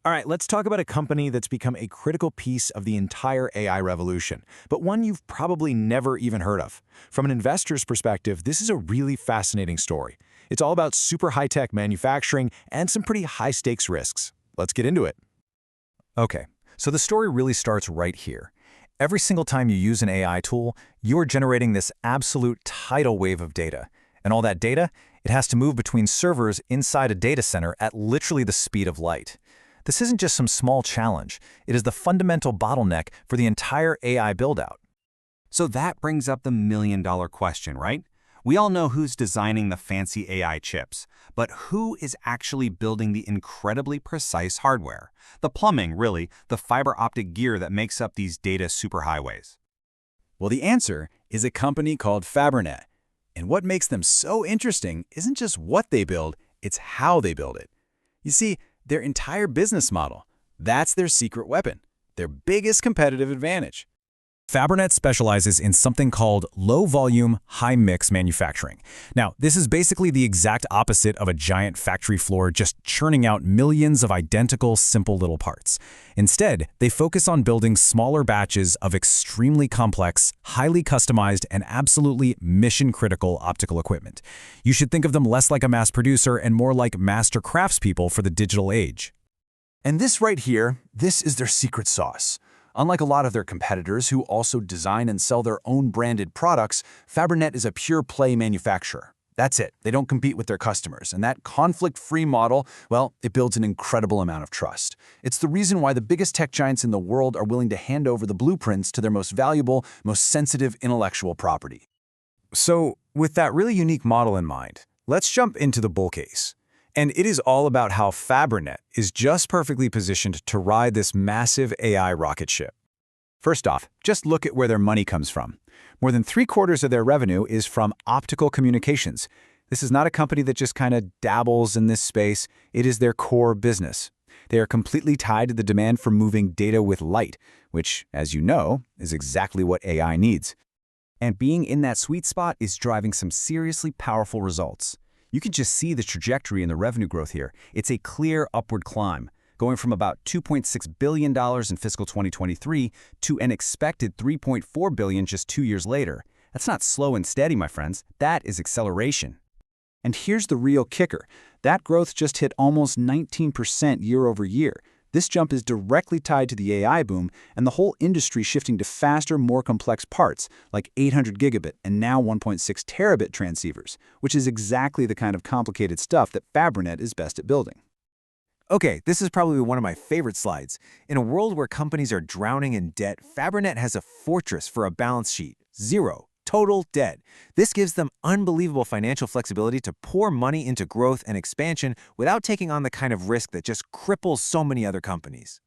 All right, let's talk about a company that's become a critical piece of the entire AI revolution, but one you've probably never even heard of. From an investor's perspective, this is a really fascinating story. It's all about super high-tech manufacturing and some pretty high-stakes risks. Let's get into it. Okay, so the story really starts right here. Every single time you use an AI tool, you're generating this absolute tidal wave of data. And all that data, it has to move between servers inside a data center at literally the speed of light. This isn't just some small challenge. It is the fundamental bottleneck for the entire AI build-out. So that brings up the million-dollar question, right? We all know who's designing the fancy AI chips, but who is actually building the incredibly precise hardware? The plumbing, really, the fiber optic gear that makes up these data superhighways. Well, the answer is a company called Fabrinet. And what makes them so interesting isn't just what they build, it's how they build it. You see, their entire business model, that's their secret weapon, their biggest competitive advantage. Fabrinet specializes in something called low-volume, high-mix manufacturing. Now, this is basically the exact opposite of a giant factory floor just churning out millions of identical, simple little parts. Instead, they focus on building smaller batches of extremely complex, highly customized, and absolutely mission-critical optical equipment. You should think of them less like a mass producer and more like master craftspeople for the digital age. And this right here, this is their secret sauce. Unlike a lot of their competitors who also design and sell their own branded products, Fabrinet is a pure-play manufacturer. That's it. They don't compete with their customers. And that conflict-free model, well, it builds an incredible amount of trust. It's the reason why the biggest tech giants in the world are willing to hand over the blueprints to their most valuable, most sensitive intellectual property. So, with that really unique model in mind, let's jump into the bull case. And it is all about how Fabrinet is just perfectly positioned to ride this massive AI rocket ship. First off, just look at where their money comes from. More than 3/4 of their revenue is from optical communications. This is not a company that just kind of dabbles in this space. It is their core business. They are completely tied to the demand for moving data with light, which, as you know, is exactly what AI needs. And being in that sweet spot is driving some seriously powerful results. You can just see the trajectory in the revenue growth here. It's a clear upward climb, going from about $2.6 billion in fiscal 2023 to an expected $3.4 billion just 2 years later. That's not slow and steady, my friends. That is acceleration. And here's the real kicker. That growth just hit almost 19% year over year. This jump is directly tied to the AI boom and the whole industry shifting to faster, more complex parts, like 800 gigabit and now 1.6 terabit transceivers, which is exactly the kind of complicated stuff that Fabrinet is best at building. Okay, this is probably one of my favorite slides. In a world where companies are drowning in debt, Fabrinet has a fortress for a balance sheet. Zero. Total debt. This gives them unbelievable financial flexibility to pour money into growth and expansion without taking on the kind of risk that just cripples so many other companies.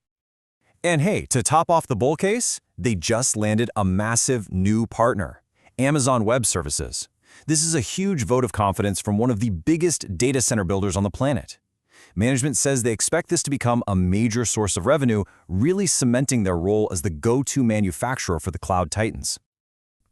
And hey, to top off the bull case, they just landed a massive new partner, Amazon Web Services. This is a huge vote of confidence from one of the biggest data center builders on the planet. Management says they expect this to become a major source of revenue, really cementing their role as the go-to manufacturer for the cloud titans.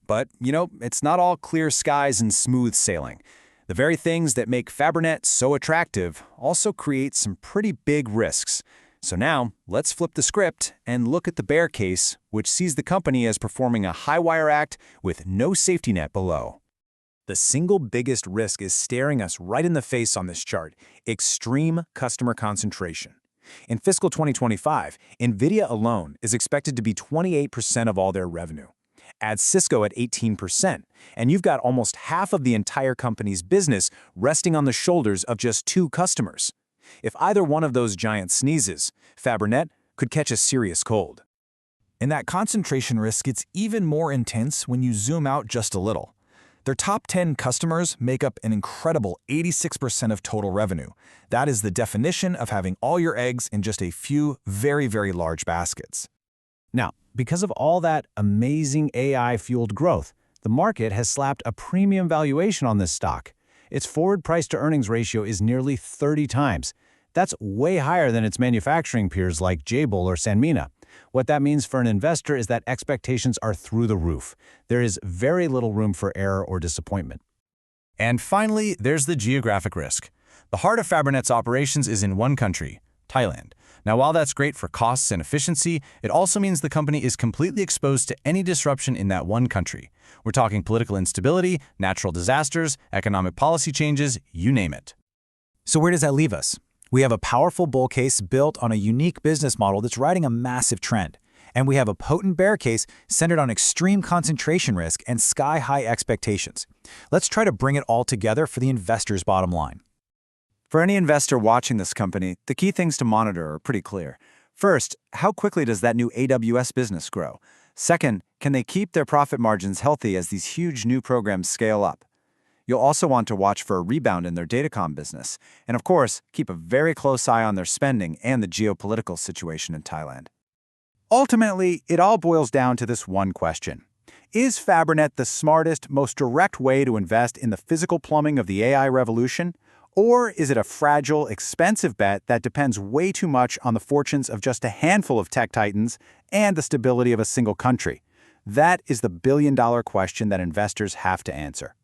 But, it's not all clear skies and smooth sailing. The very things that make Fabrinet so attractive also create some pretty big risks. So now, let's flip the script and look at the bear case, which sees the company as performing a high-wire act with no safety net below. The single biggest risk is staring us right in the face on this chart: extreme customer concentration. In fiscal 2025, NVIDIA alone is expected to be 28% of all their revenue. Add Cisco at 18%, and you've got almost half of the entire company's business resting on the shoulders of just 2 customers. If either one of those giants sneezes, Fabrinet could catch a serious cold. And that concentration risk gets even more intense when you zoom out just a little. Their top 10 customers make up an incredible 86% of total revenue. That is the definition of having all your eggs in just a few very, very large baskets. Now, because of all that amazing AI-fueled growth, the market has slapped a premium valuation on this stock. Its forward price-to-earnings ratio is nearly 30 times. That's way higher than its manufacturing peers like Jabil or Sanmina. What that means for an investor is that expectations are through the roof. There is very little room for error or disappointment. And finally, there's the geographic risk. The heart of Fabrinet's operations is in one country, Thailand. Now, while that's great for costs and efficiency, it also means the company is completely exposed to any disruption in that one country. We're talking political instability, natural disasters, economic policy changes, you name it. So where does that leave us? We have a powerful bull case built on a unique business model that's riding a massive trend. And we have a potent bear case centered on extreme concentration risk and sky-high expectations. Let's try to bring it all together for the investor's bottom line. For any investor watching this company, the key things to monitor are pretty clear. First, how quickly does that new AWS business grow? Second, can they keep their profit margins healthy as these huge new programs scale up? You'll also want to watch for a rebound in their datacom business. And of course, keep a very close eye on their spending and the geopolitical situation in Thailand. Ultimately, it all boils down to this one question. Is Fabrinet the smartest, most direct way to invest in the physical plumbing of the AI revolution? Or is it a fragile, expensive bet that depends way too much on the fortunes of just a handful of tech titans and the stability of a single country? That is the billion-dollar question that investors have to answer.